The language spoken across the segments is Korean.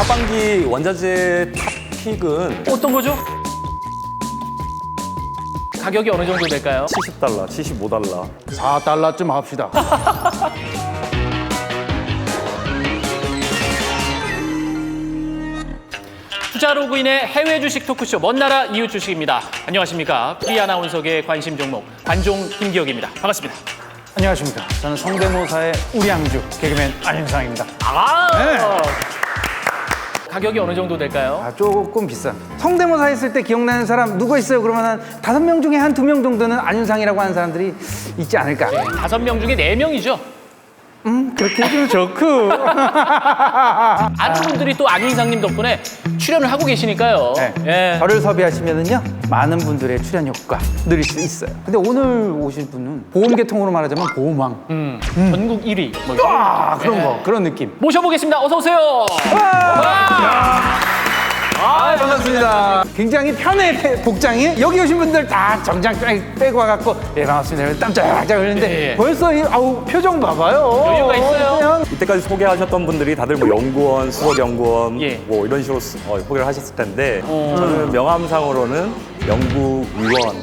하반기 원자재 탑픽은 어떤 거죠? 가격이 어느 정도 될까요? $70, $75. 4달러쯤 합시다. 투자로그인의 해외 주식 토크쇼 먼나라 이웃 주식입니다. 안녕하십니까. 프리 아나운서계의 관심 종목 관종 김기혁입니다. 반갑습니다. 안녕하십니까. 저는 성대모사의 우량주 개그맨 안윤상입니다. 네. 가격이 어느 정도 될까요? 조금 비싼. 성대모사 했을 때 기억나는 사람 누구 있어요? 그러면 한 5명 중에 한 2명 정도는 안윤상이라고 하는 사람들이 있지 않을까. 5명 중에 4명이죠. 그렇게 해주면 좋고. 많은 분들이 또 안윤상님 덕분에 출연을 하고 계시니까요. 네. 예. 저를 섭외하시면은요 많은 분들의 출연 효과 누릴 수 있어요. 근데 오늘 오실 분은 보험 계통으로 말하자면 보험왕. 전국 1위. 뭐 이런 아, 느낌. 그런 예. 거 그런 느낌. 모셔보겠습니다. 어서 오세요. 반갑습니다. 굉장히 편해 복장이. 여기 오신 분들 다 정장 빼고 와갖고 예 반갑습니다. 이러면 땀 쫙쫙 흘리는데 예. 벌써 아우 표정 봐봐요. 여유가 있어요. 그냥 이때까지 소개하셨던 분들이 다들 뭐 연구원, 수석연구원 예. 뭐 이런 식으로 소개를 하셨을 텐데 저는 명함상으로는 연구위원.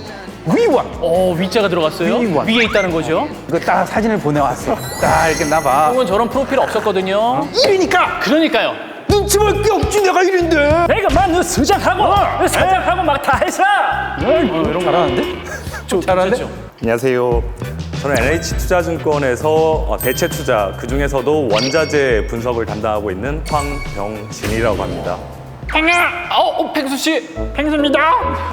위원. 위자가 들어갔어요. 위원. 위에 있다는 거죠. 이거 딱 사진을 보내왔어. 딱 이렇게 나봐. 형은 저런 프로필 없었거든요. 1위니까 그러니까요. 눈치 볼 게 없지 내가 1인데. 내가 막너 수장하고 사장하고 막 다 했어. 이런 거 잘하는데? 잘하는데? 좋죠. 안녕하세요. 저는 NH투자증권에서 대체 투자, 그중에서도 원자재 분석을 담당하고 있는 황병진이라고 합니다. 펭수 씨. 펭수입니다.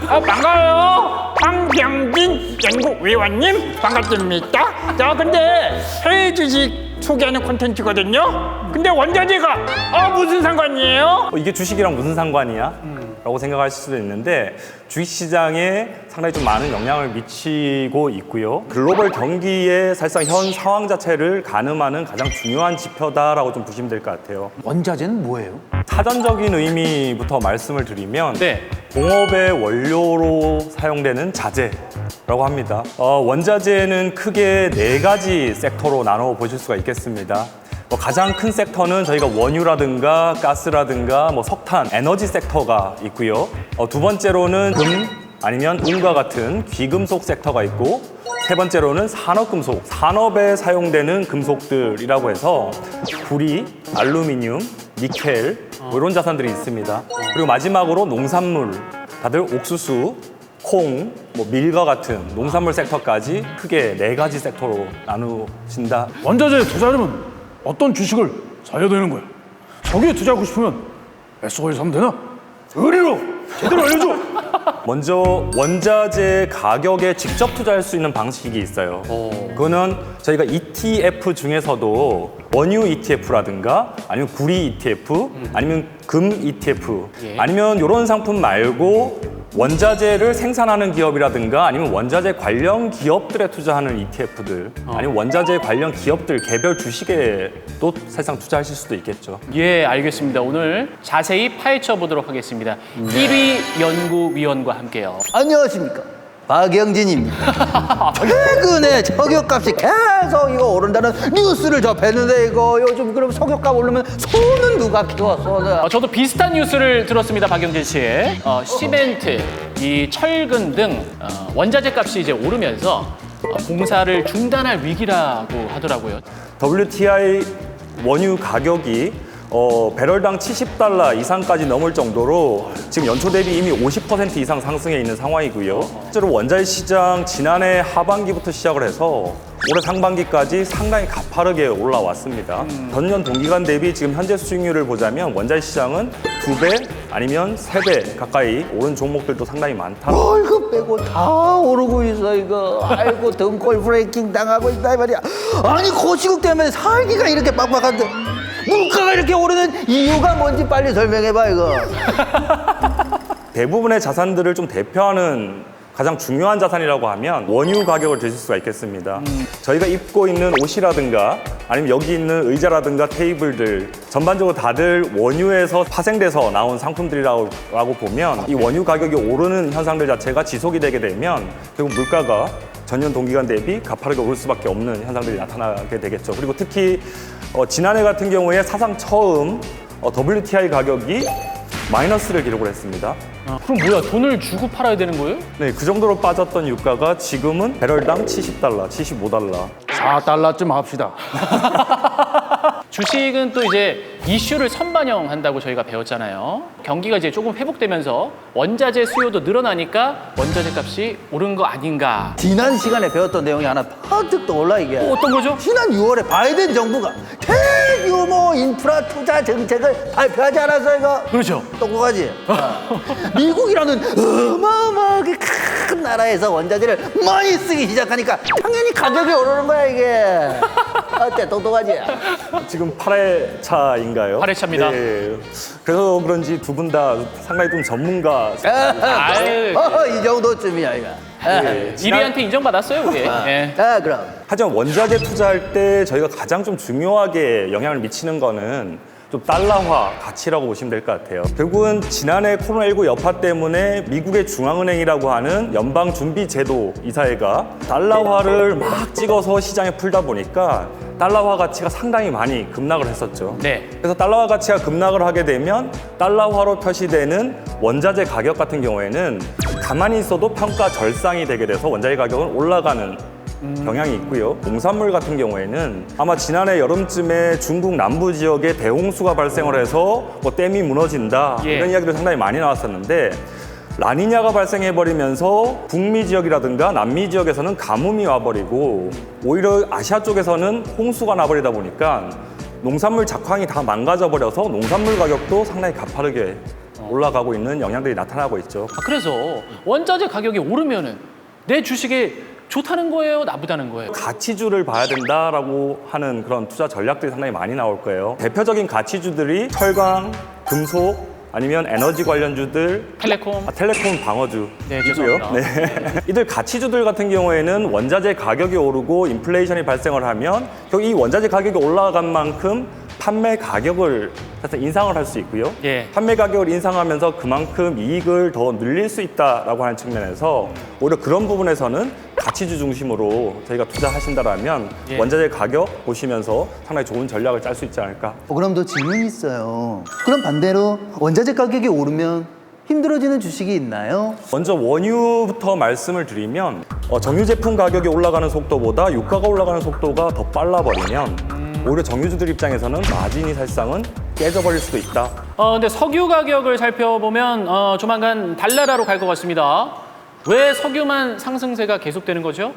반가워요. 황병진 연구위원님 반갑습니다. 자, 근데 해외 주식 소개하는 콘텐츠거든요. 근데 원자재가 무슨 상관이에요? 이게 주식이랑 무슨 상관이야? 라고 생각하실 수도 있는데 주식시장에 상당히 좀 많은 영향을 미치고 있고요. 글로벌 경기의 사실상 현 상황 자체를 가늠하는 가장 중요한 지표다라고 좀 보시면 될 것 같아요. 원자재는 뭐예요? 사전적인 의미부터 말씀을 드리면 네. 공업의 원료로 사용되는 자재라고 합니다. 원자재는 크게 4가지 섹터로 나눠 보실 수가 있겠습니다. 가장 큰 섹터는 저희가 원유라든가 가스라든가 석탄, 에너지 섹터가 있고요. 두 번째로는 금 아니면 은과 같은 귀금속 섹터가 있고, 세 번째로는 산업금속, 산업에 사용되는 금속들이라고 해서 구리, 알루미늄, 니켈 이런 자산들이 있습니다. 그리고 마지막으로 농산물, 다들 옥수수, 콩, 밀과 같은 농산물 섹터까지 크게 4가지 섹터로 나누신다. 원자재에 투자하려면 어떤 주식을 사야 되는 거야? 저기에 투자하고 싶으면 S5에 사면 되나? 의리로 제대로 알려줘! 먼저 원자재 가격에 직접 투자할 수 있는 방식이 있어요. 그거는 저희가 ETF 중에서도 원유 ETF라든가 아니면 구리 ETF 아니면 금 ETF 아니면 이런 상품 말고 원자재를 생산하는 기업이라든가 아니면 원자재 관련 기업들에 투자하는 ETF들 아니면 원자재 관련 기업들 개별 주식에도 사실상 투자하실 수도 있겠죠. 예, 알겠습니다. 오늘 자세히 파헤쳐 보도록 하겠습니다. 1위 연구위원과 함께요. 안녕하십니까, 박영진입니다. 최근에 석유값이 계속 이거 오른다는 뉴스를 접했는데 이거 요즘 그럼 석유값 오르면 소는 누가 키웠어? 저도 비슷한 뉴스를 들었습니다, 박영진 씨. 시멘트, 이 철근 등 원자재 값이 이제 오르면서 공사를 중단할 위기라고 하더라고요. WTI 원유 가격이 배럴당 $70 이상까지 넘을 정도로 지금 연초 대비 이미 50% 이상 상승해 있는 상황이고요. 실제로 원자재 시장 지난해 하반기부터 시작을 해서 올해 상반기까지 상당히 가파르게 올라왔습니다. 전년 동기간 대비 지금 현재 수익률을 보자면 원자재 시장은 2배 아니면 3배 가까이 오른 종목들도 상당히 많다. 이거 빼고 다 오르고 있어 이거. 아이고 등골 브레이킹 당하고 있다 이 말이야. 아니 거시국 때문에 살기가 이렇게 빡빡한데 물가가 이렇게 오르는 이유가 뭔지 빨리 설명해봐 이거. 대부분의 자산들을 좀 대표하는 가장 중요한 자산이라고 하면 원유 가격을 드실 수가 있겠습니다. 저희가 입고 있는 옷이라든가 아니면 여기 있는 의자라든가 테이블들 전반적으로 다들 원유에서 파생돼서 나온 상품들이라고 보면 이 원유 가격이 오르는 현상들 자체가 지속이 되게 되면 결국 물가가 전년 동기간 대비 가파르게 오를 수밖에 없는 현상들이 나타나게 되겠죠. 그리고 특히 지난해 같은 경우에 사상 처음 WTI 가격이 마이너스를 기록을 했습니다. 그럼 뭐야? 돈을 주고 팔아야 되는 거예요? 네, 그 정도로 빠졌던 유가가 지금은 배럴당 70달러, 75달러. 4달러쯤 합시다. 주식은 또 이제 이슈를 선반영한다고 저희가 배웠잖아요. 경기가 이제 조금 회복되면서 원자재 수요도 늘어나니까 원자재 값이 오른 거 아닌가. 지난 시간에 배웠던 내용이 하나 퍼뜩 떠올라 이게. 어떤 거죠? 지난 6월에 바이든 정부가 대규모 인프라 투자 정책을 발표하지 않았어 이거? 그렇죠. 똑똑하지? 미국이라는 어마어마하게 큰 나라에서 원자재를 많이 쓰기 시작하니까 당연히 가격이 오르는 거야 이게. 어때 똑똑하지? 지금 8회 차인가요? 8회 차입니다. 네. 그래서 그런지 두 분 다 상당히 좀 전문가. 아유, 이 정도쯤이야 이거. 네. 1위한테 인정받았어요, 우리. 예. 그럼. 하지만 원자재 투자할 때 저희가 가장 좀 중요하게 영향을 미치는 거는 좀 달러화 가치라고 보시면 될 것 같아요. 결국은 지난해 코로나19 여파 때문에 미국의 중앙은행이라고 하는 연방준비제도 이사회가 달러화를 막 찍어서 시장에 풀다 보니까 달러화 가치가 상당히 많이 급락을 했었죠. 네. 그래서 달러화 가치가 급락을 하게 되면 달러화로 표시되는 원자재 가격 같은 경우에는 가만히 있어도 평가 절상이 되게 돼서 원자재 가격은 올라가는 경향이 있고요. 농산물 같은 경우에는 아마 지난해 여름쯤에 중국 남부 지역에 대홍수가 발생을 해서 뭐 댐이 무너진다 예. 이런 이야기도 상당히 많이 나왔었는데 라니냐가 발생해버리면서 북미 지역이라든가 남미 지역에서는 가뭄이 와버리고 오히려 아시아 쪽에서는 홍수가 나버리다 보니까 농산물 작황이 다 망가져버려서 농산물 가격도 상당히 가파르게 올라가고 있는 영향들이 나타나고 있죠. 그래서 원자재 가격이 오르면은 내 주식에 좋다는 거예요? 나쁘다는 거예요? 가치주를 봐야 된다라고 하는 그런 투자 전략들이 상당히 많이 나올 거예요. 대표적인 가치주들이 철강, 금속, 아니면 에너지 관련주들, 텔레콤. 텔레콤 방어주 네, 이고요. 죄송합니다. 네. 이들 가치주들 같은 경우에는 원자재 가격이 오르고 인플레이션이 발생을 하면 결국 이 원자재 가격이 올라간 만큼 판매 가격을 사실 인상을 할 수 있고요. 예. 판매 가격을 인상하면서 그만큼 이익을 더 늘릴 수 있다라고 하는 측면에서 오히려 그런 부분에서는 가치주 중심으로 저희가 투자하신다라면 예. 원자재 가격 보시면서 상당히 좋은 전략을 짤 수 있지 않을까. 그럼 더 질문이 있어요. 그럼 반대로 원자재 가격이 오르면 힘들어지는 주식이 있나요? 먼저 원유부터 말씀을 드리면 정유 제품 가격이 올라가는 속도보다 유가가 올라가는 속도가 더 빨라버리면 오히려 정유주들 입장에서는 마진이 사실상은 깨져버릴 수도 있다. 근데 석유 가격을 살펴보면 조만간 달나라로 갈 것 같습니다. 왜 석유만 상승세가 계속되는 거죠?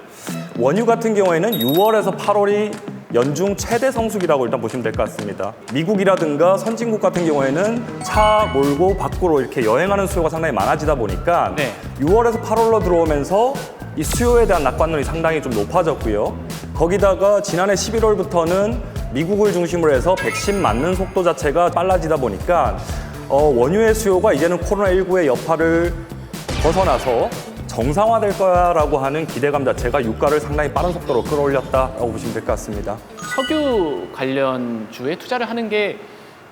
원유 같은 경우에는 6월에서 8월이 연중 최대 성수기라고 일단 보시면 될 것 같습니다. 미국이라든가 선진국 같은 경우에는 차 몰고 밖으로 이렇게 여행하는 수요가 상당히 많아지다 보니까 네. 6월에서 8월로 들어오면서 이 수요에 대한 낙관율이 상당히 좀 높아졌고요. 거기다가 지난해 11월부터는 미국을 중심으로 해서 백신 맞는 속도 자체가 빨라지다 보니까 원유의 수요가 이제는 코로나19의 여파를 벗어나서 정상화될 거야라고 하는 기대감 자체가 유가를 상당히 빠른 속도로 끌어올렸다라고 보시면 될 것 같습니다. 석유 관련주에 투자를 하는 게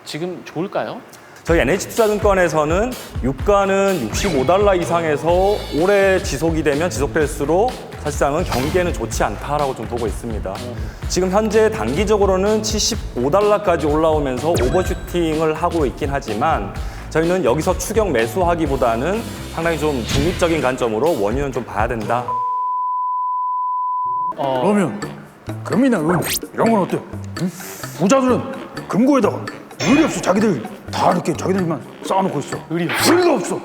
지금 좋을까요? 저희 NH투자증권에서는 유가는 65달러 이상에서 오래 지속이 되면 지속될수록 사실상은 경기에는 좋지 않다라고 좀 보고 있습니다. 지금 현재 단기적으로는 75달러까지 올라오면서 오버슈팅을 하고 있긴 하지만 저희는 여기서 추격 매수하기보다는 상당히 좀 중립적인 관점으로 원유는 좀 봐야 된다. 그러면 금이나 은 이런 건 어때? 응? 부자들은 금고에다가 의리 없이 자기들 다 이렇게 자기들만 쌓아놓고 있어. 의리가 없어.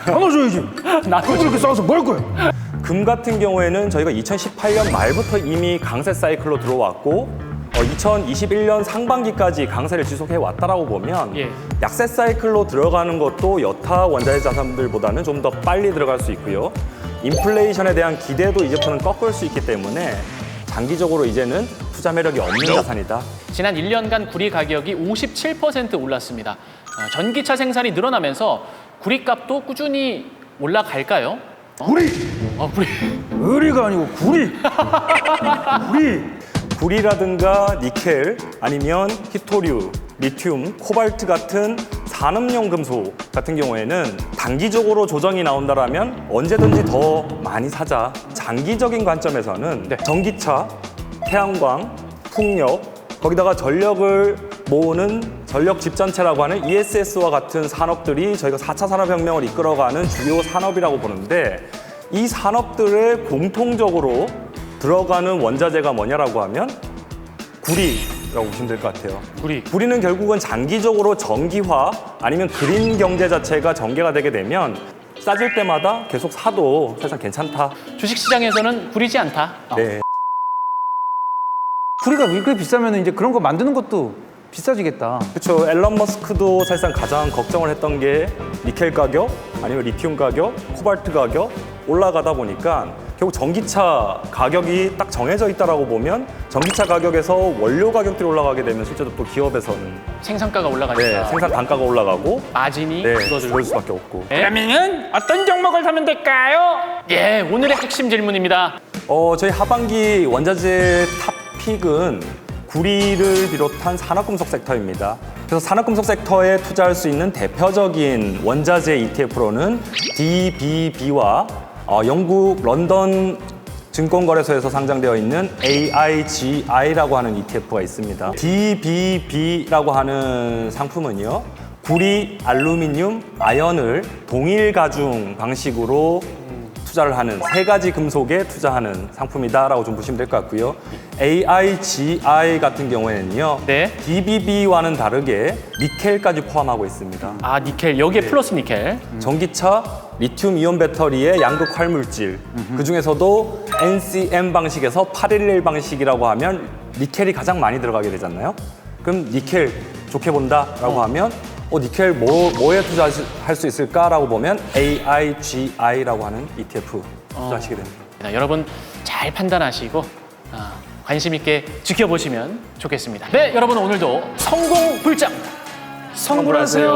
나눠줘야지. 나도 이렇게 쌓아서 뭐 할 거야? 금 같은 경우에는 저희가 2018년 말부터 이미 강세 사이클로 들어왔고 2021년 상반기까지 강세를 지속해 왔다라고 보면 예. 약세 사이클로 들어가는 것도 여타 원자재 자산들보다는 좀 더 빨리 들어갈 수 있고요. 인플레이션에 대한 기대도 이제부터는 꺾을 수 있기 때문에 장기적으로 이제는 투자 매력이 없는 자산이다. 지난 1년간 구리 가격이 57% 올랐습니다. 전기차 생산이 늘어나면서 구리값도 꾸준히 올라갈까요? 구리! 구리. 의리가 아니고 구리! 구리! 구리라든가 니켈 아니면 히토류, 리튬, 코발트 같은 산업용 금속 같은 경우에는 단기적으로 조정이 나온다라면 언제든지 더 많이 사자. 장기적인 관점에서는 전기차, 태양광, 풍력, 거기다가 전력을 모으는 전력 집전체라고 하는 ESS와 같은 산업들이 저희가 4차 산업혁명을 이끌어가는 주요 산업이라고 보는데 이 산업들에 공통적으로 들어가는 원자재가 뭐냐라고 하면 구리라고 보시면 될 것 같아요. 구리는 결국은 장기적으로 전기화 아니면 그린 경제 자체가 전개가 되게 되면 싸질 때마다 계속 사도 사실상 괜찮다. 주식시장에서는 구리지 않다. 네. 구리가 이렇게 비싸면 이제 그런 거 만드는 것도 비싸지겠다. 그렇죠. 앨런 머스크도 사실상 가장 걱정을 했던 게 니켈 가격, 아니면 리튬 가격, 코발트 가격 올라가다 보니까 결국 전기차 가격이 딱 정해져 있다라고 보면 전기차 가격에서 원료 가격들이 올라가게 되면 실제로 또 기업에서는 생산가가 올라가니까 생산 단가가 올라가고 마진이 줄어들 줄어들 수밖에 없고. 그러면은 어떤 종목을 사면 될까요? 예, 오늘의 핵심 질문입니다. 저희 하반기 원자재 탑픽은 구리를 비롯한 산업금속 섹터입니다. 그래서 산업금속 섹터에 투자할 수 있는 대표적인 원자재 ETF로는 DBB와 영국 런던 증권거래소에서 상장되어 있는 AIGI라고 하는 ETF가 있습니다. DBB라고 하는 상품은요, 구리, 알루미늄, 아연을 동일 가중 방식으로 투자를 하는 세 가지 금속에 투자하는 상품이다라고 좀 보시면 될 것 같고요. AIGI 같은 경우에는요, 네. DBB와는 다르게 니켈까지 포함하고 있습니다. 아, 니켈. 여기에 플러스 니켈. 전기차 리튬 이온 배터리의 양극 활물질, 그 중에서도 NCM 방식에서 811 방식이라고 하면 니켈이 가장 많이 들어가게 되잖아요. 그럼 니켈 좋게 본다라고 하면 니켈 뭐에 투자할 수 있을까라고 보면 AIGI라고 하는 ETF 투자하시게 됩니다. 여러분 잘 판단하시고 관심 있게 지켜보시면 좋겠습니다. 네, 여러분 오늘도 성공 불장 성불하세요.